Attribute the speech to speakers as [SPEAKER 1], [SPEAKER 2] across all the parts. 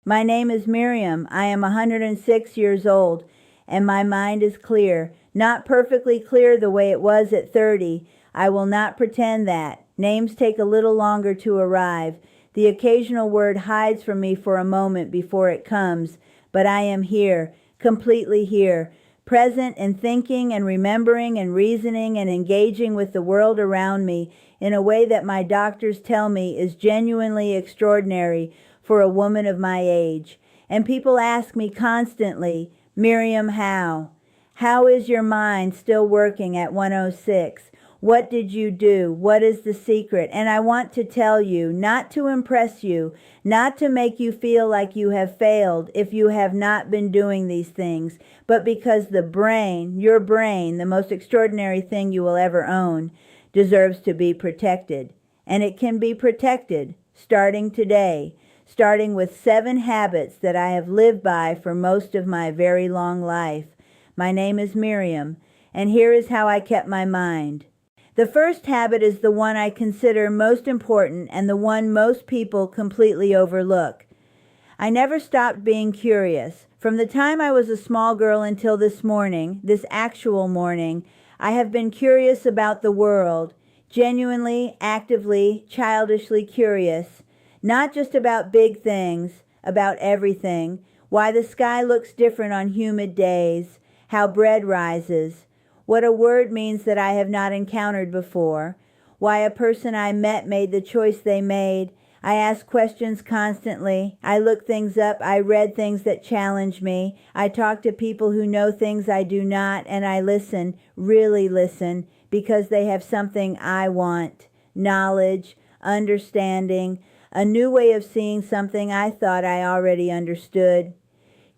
[SPEAKER 1] My name is Miriam. I am 106 years old, and my mind is clear. Not perfectly clear the way it was at 30. I will not pretend that. Names take a little longer to arrive. The occasional word hides from me for a moment before it comes, but I am here, completely here, present and thinking and remembering and reasoning and engaging with the world around me in a way that my doctors tell me is genuinely extraordinary for a woman of my age. And people ask me constantly, Miriam, how? How is your mind still working at 106? What did you do? What is the secret? And I want to tell you, not to impress you, not to make you feel like you have failed if you have not been doing these things, but because the brain, your brain, the most extraordinary thing you will ever own, deserves to be protected. And it can be protected starting today, starting with 7 habits that I have lived by for most of my very long life. My name is Miriam, and here is how I kept my mind. The first habit is the one I consider most important and the one most people completely overlook. I never stopped being curious. From the time I was a small girl until this morning, this actual morning, I have been curious about the world, genuinely, actively, childishly curious. Not just about big things, about everything. Why the sky looks different on humid days, how bread rises, what a word means that I have not encountered before, why a person I met made the choice they made. I ask questions constantly. I look things up. I read things that challenge me. I talk to people who know things I do not, and I listen, really listen, because they have something I want. Knowledge, understanding, a new way of seeing something I thought I already understood.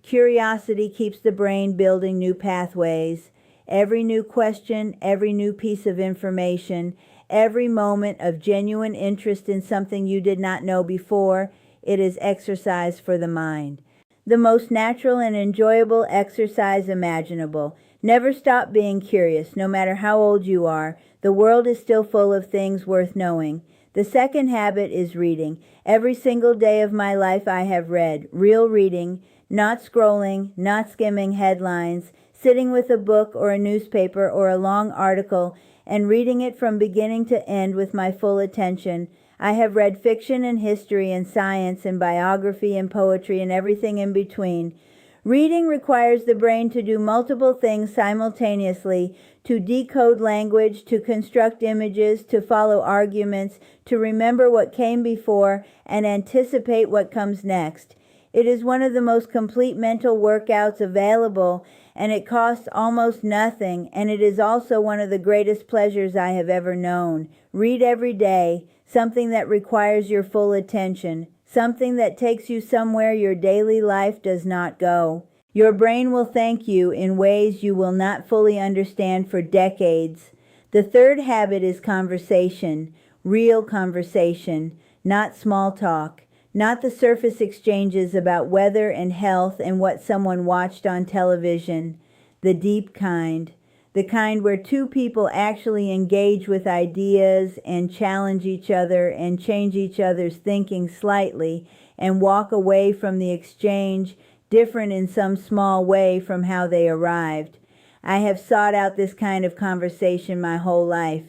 [SPEAKER 1] Curiosity keeps the brain building new pathways. Every new question, every new piece of information, every moment of genuine interest in something you did not know before, it is exercise for the mind. The most natural and enjoyable exercise imaginable. Never stop being curious, no matter how old you are. The world is still full of things worth knowing. The second habit is reading. Every single day of my life I have read. Real reading, not scrolling, not skimming headlines, sitting with a book or a newspaper or a long article and reading it from beginning to end with my full attention. I have read fiction and history and science and biography and poetry and everything in between. Reading requires the brain to do multiple things simultaneously, to decode language, to construct images, to follow arguments, to remember what came before, and anticipate what comes next. It is one of the most complete mental workouts available, and it costs almost nothing, and it is also one of the greatest pleasures I have ever known. Read every day, something that requires your full attention, something that takes you somewhere your daily life does not go. Your brain will thank you in ways you will not fully understand for decades. The third habit is conversation, real conversation, not small talk. Not the surface exchanges about weather and health and what someone watched on television. The deep kind. The kind where two people actually engage with ideas and challenge each other and change each other's thinking slightly and walk away from the exchange different in some small way from how they arrived. I have sought out this kind of conversation my whole life.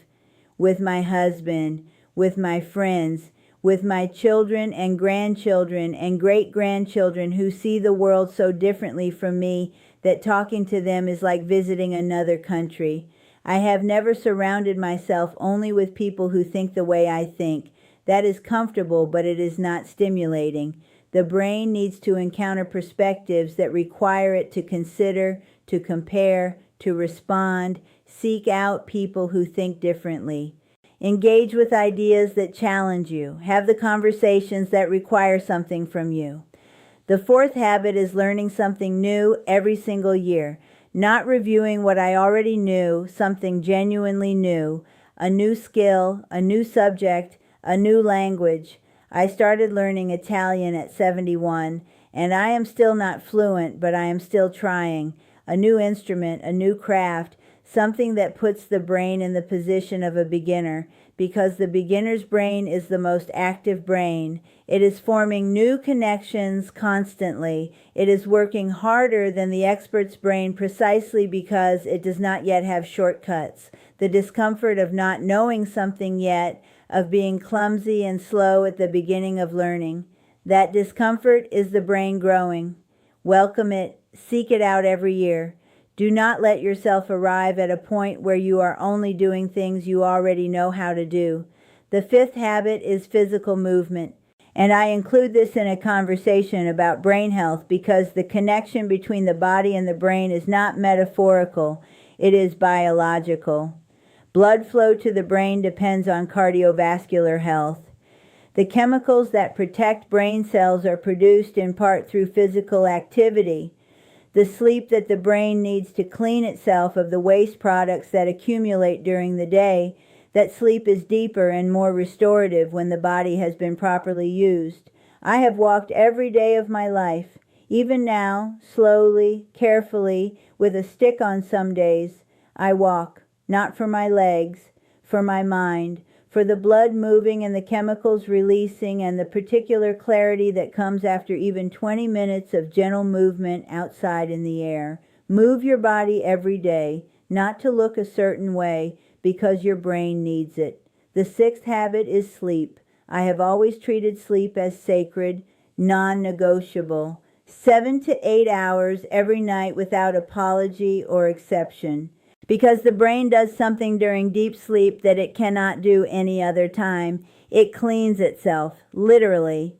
[SPEAKER 1] With my husband, with my friends, with my children and grandchildren and great-grandchildren who see the world so differently from me that talking to them is like visiting another country. I have never surrounded myself only with people who think the way I think. That is comfortable, but it is not stimulating. The brain needs to encounter perspectives that require it to consider, to compare, to respond, seek out people who think differently. Engage with ideas that challenge you. Have the conversations that require something from you. The fourth habit is learning something new every single year. Not reviewing what I already knew, something genuinely new. A new skill, a new subject, a new language. I started learning Italian at 71, and I am still not fluent, but I am still trying. A new instrument, a new craft, something that puts the brain in the position of a beginner, because the beginner's brain is the most active brain. It is forming new connections constantly. It is working harder than the expert's brain precisely because it does not yet have shortcuts. The discomfort of not knowing something yet, of being clumsy and slow at the beginning of learning. That discomfort is the brain growing. Welcome it. Seek it out every year. Do not let yourself arrive at a point where you are only doing things you already know how to do. The fifth habit is physical movement. And I include this in a conversation about brain health because the connection between the body and the brain is not metaphorical. It is biological. Blood flow to the brain depends on cardiovascular health. The chemicals that protect brain cells are produced in part through physical activity. The sleep that the brain needs to clean itself of the waste products that accumulate during the day, that sleep is deeper and more restorative when the body has been properly used. I have walked every day of my life. Even now, slowly, carefully, with a stick on some days, I walk. Not for my legs, for my mind, for the blood moving and the chemicals releasing and the particular clarity that comes after even 20 minutes of gentle movement outside in the air. Move your body every day, not to look a certain way, because your brain needs it. The sixth habit is sleep. I have always treated sleep as sacred, non-negotiable. 7 to 8 hours every night without apology or exception. Because the brain does something during deep sleep that it cannot do any other time. It cleans itself, literally.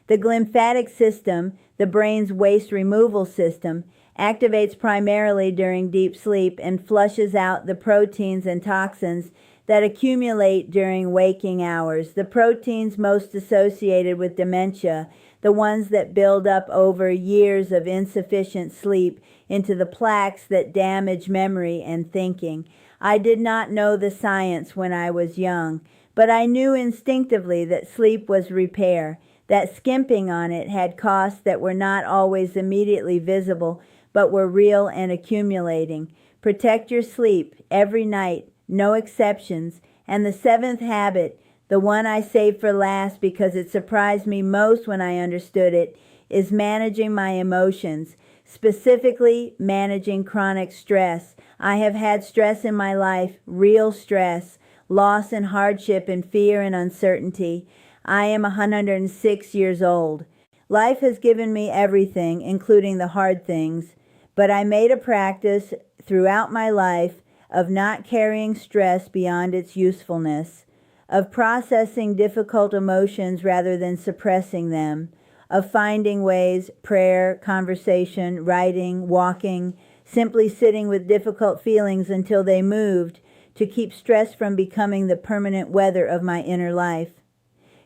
[SPEAKER 1] The glymphatic system, the brain's waste removal system, activates primarily during deep sleep and flushes out the proteins and toxins that accumulate during waking hours. The proteins most associated with dementia, the ones that build up over years of insufficient sleep into the plaques that damage memory and thinking. I did not know the science when I was young, but I knew instinctively that sleep was repair, that skimping on it had costs that were not always immediately visible, but were real and accumulating. Protect your sleep every night, no exceptions. And the seventh habit, the one I saved for last because it surprised me most when I understood it, is managing my emotions. Specifically, managing chronic stress. I have had stress in my life, real stress, loss and hardship and fear and uncertainty. I am 106 years old. Life has given me everything, including the hard things, but I made a practice throughout my life of not carrying stress beyond its usefulness, of processing difficult emotions rather than suppressing them, of finding ways, prayer, conversation, writing, walking, simply sitting with difficult feelings until they moved, to keep stress from becoming the permanent weather of my inner life.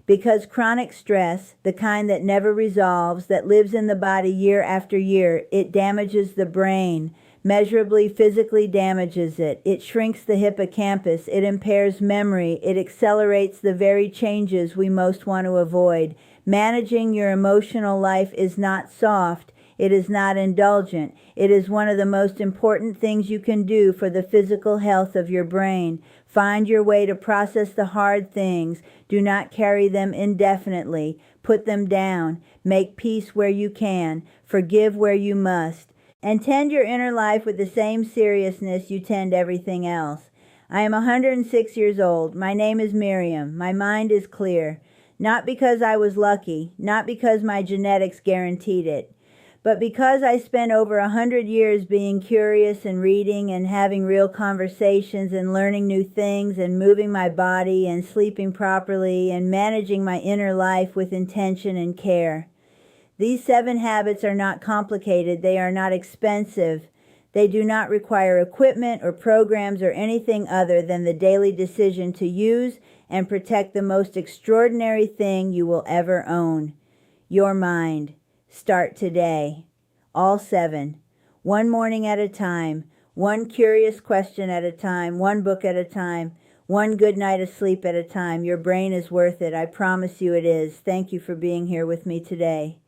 [SPEAKER 1] Because chronic stress, the kind that never resolves, that lives in the body year after year, it damages the brain, measurably physically damages it. It shrinks the hippocampus, it impairs memory, it accelerates the very changes we most want to avoid. Managing your emotional life is not soft. It is not indulgent. It is one of the most important things you can do for the physical health of your brain. Find your way to process the hard things. Do not carry them indefinitely. Put them down. Make peace where you can. Forgive where you must. And tend your inner life with the same seriousness you tend everything else. I am 106 years old. My name is Miriam. My mind is clear. Not because I was lucky, not because my genetics guaranteed it, but because I spent over 100 years being curious and reading and having real conversations and learning new things and moving my body and sleeping properly and managing my inner life with intention and care. These 7 habits are not complicated. They are not expensive. They do not require equipment or programs or anything other than the daily decision to use and protect the most extraordinary thing you will ever own, your mind. Start today. All 7. One morning at a time, one curious question at a time, one book at a time, one good night of sleep at a time. Your brain is worth it. I promise you it is. Thank you for being here with me today.